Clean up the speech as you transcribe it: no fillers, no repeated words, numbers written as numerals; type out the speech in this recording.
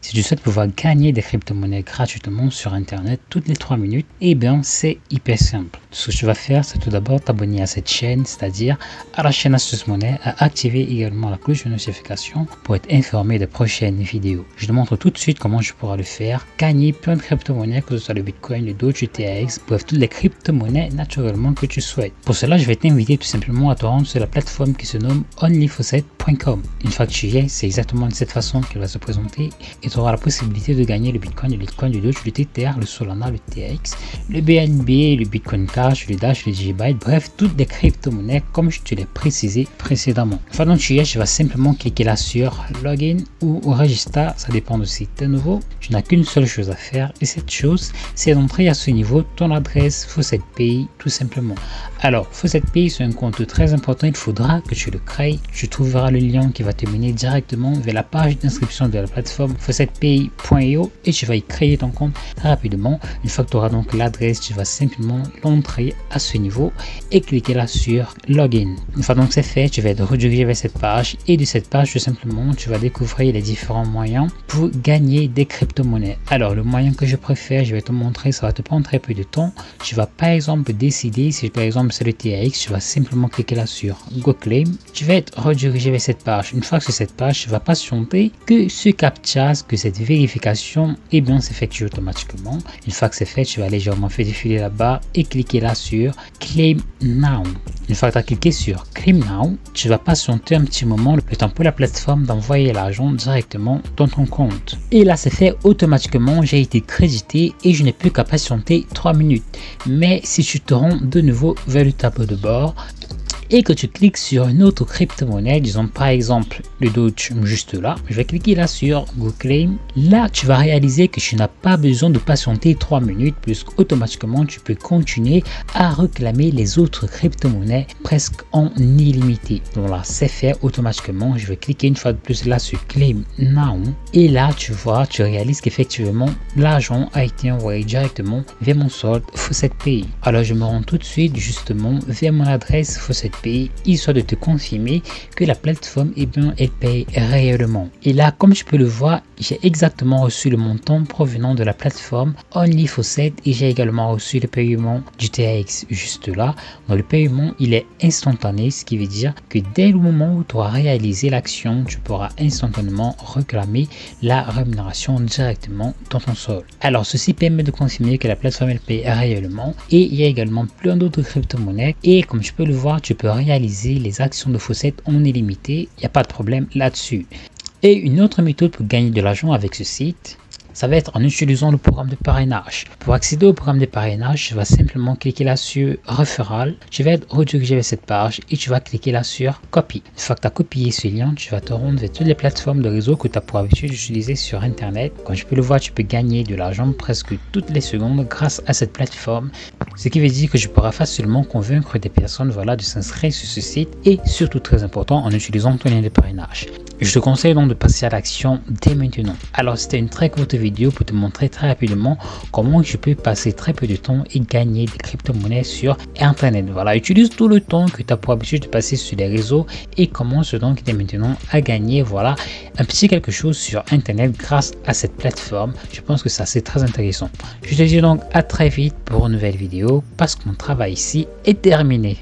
Si tu souhaites pouvoir gagner des crypto-monnaies gratuitement sur internet toutes les 3 minutes, eh bien c'est hyper simple. Ce que tu vas faire, c'est tout d'abord t'abonner à cette chaîne, c'est-à-dire à la chaîne Astuce Monnaie, à activer également la cloche de notification pour être informé des prochaines vidéos. Je te montre tout de suite comment je pourrai le faire, gagner plein de crypto-monnaies, que ce soit le Bitcoin, le Doge, le TRX, bref, toutes les crypto-monnaies naturellement que tu souhaites. Pour cela, je vais t'inviter tout simplement à te rendre sur la plateforme qui se nomme onlyfaucet.com. Une fois que tu y es, c'est exactement de cette façon qu'elle va se présenter et tu auras la possibilité de gagner le Bitcoin, le Doge, le Tether, le Solana, le TRX, le BNB, le Bitcoin Cash, le Dash, le Gigabyte, bref, toutes les crypto-monnaies comme je te l'ai précisé précédemment. Une fois que tu y es, je vais simplement cliquer là sur Login ou Register, ça dépend de si tu es nouveau. Tu n'as qu'une seule chose à faire et cette chose, c'est d'entrer à ce niveau ton adresse FaucetPay tout simplement. Alors, FaucetPay, c'est un compte très important, il faudra que tu le crées. Tu trouveras le lien qui va te mener directement vers la page d'inscription de la plateforme faucetpay.io et tu vas y créer ton compte très rapidement. Une fois que tu auras donc l'adresse, tu vas simplement l'entrer à ce niveau et cliquer là sur Login. Une fois donc c'est fait, tu vas être redirigé vers cette page et de cette page, tout simplement, tu vas découvrir les différents moyens pour gagner des crypto-monnaies. Alors, le moyen que je préfère, je vais te montrer, ça va te prendre très peu de temps. Tu vas par exemple décider, si par exemple c'est le TRX, tu vas simplement cliquer là sur Go Claim. Tu vas être redirigé vers cette page. Une fois que sur cette page, tu vas patienter que ce captcha, que cette vérification, eh bien s'effectue automatiquement. Une fois que c'est fait, tu vas légèrement faire défiler là-bas et cliquer là sur Claim Now. Une fois que tu as cliqué sur Claim Now, tu vas patienter un petit moment, le temps pour la plateforme d'envoyer l'argent directement dans ton compte. Et là, c'est fait automatiquement, j'ai été crédité et je n'ai plus qu'à patienter 3 minutes. Mais si tu te rends de nouveau vers le tableau de bord et que tu cliques sur une autre crypto-monnaie, disons par exemple le Doge juste là, je vais cliquer là sur Go Claim. Là, tu vas réaliser que tu n'as pas besoin de patienter 3 minutes puisque automatiquement tu peux continuer à réclamer les autres crypto-monnaies presque en illimité. Donc là, c'est fait automatiquement. Je vais cliquer une fois de plus là sur Claim Now et là, tu vois, tu réalises qu'effectivement l'argent a été envoyé directement vers mon solde FaucetPay. Alors, je me rends tout de suite justement vers mon adresse FaucetPay, histoire de te confirmer que la plateforme, eh bien, elle paye réellement. Et là, comme je peux le voir, j'ai exactement reçu le montant provenant de la plateforme OnlyFaucet et j'ai également reçu le paiement du TRX juste là. Donc le paiement, il est instantané, ce qui veut dire que dès le moment où tu auras réalisé l'action, tu pourras instantanément réclamer la rémunération directement dans ton solde. Alors ceci permet de confirmer que la plateforme elle paye réellement et il y a également plein d'autres crypto-monnaies et comme tu peux le voir, tu peux réaliser les actions de Faucet en illimité, il n'y a pas de problème là-dessus. Et une autre méthode pour gagner de l'argent avec ce site, ça va être en utilisant le programme de parrainage. Pour accéder au programme de parrainage, tu vas simplement cliquer là sur Referral. Tu vas être redirigé vers cette page et tu vas cliquer là sur Copy. Une fois que tu as copié ce lien, tu vas te rendre vers toutes les plateformes de réseau que tu as pour habitude d'utiliser sur Internet. Comme je peux le voir, tu peux gagner de l'argent presque toutes les secondes grâce à cette plateforme. Ce qui veut dire que tu pourras facilement convaincre des personnes de s'inscrire sur ce site et surtout très important en utilisant ton lien de parrainage. Je te conseille donc de passer à l'action dès maintenant. Alors c'était une très courte vidéo pour te montrer très rapidement comment je peux passer très peu de temps et gagner des crypto-monnaies sur Internet. Voilà, utilise tout le temps que tu as pour habitude de passer sur les réseaux et commence donc dès maintenant à gagner voilà un petit quelque chose sur Internet grâce à cette plateforme. Je pense que ça c'est très intéressant. Je te dis donc à très vite pour une nouvelle vidéo parce que mon travail ici est terminé.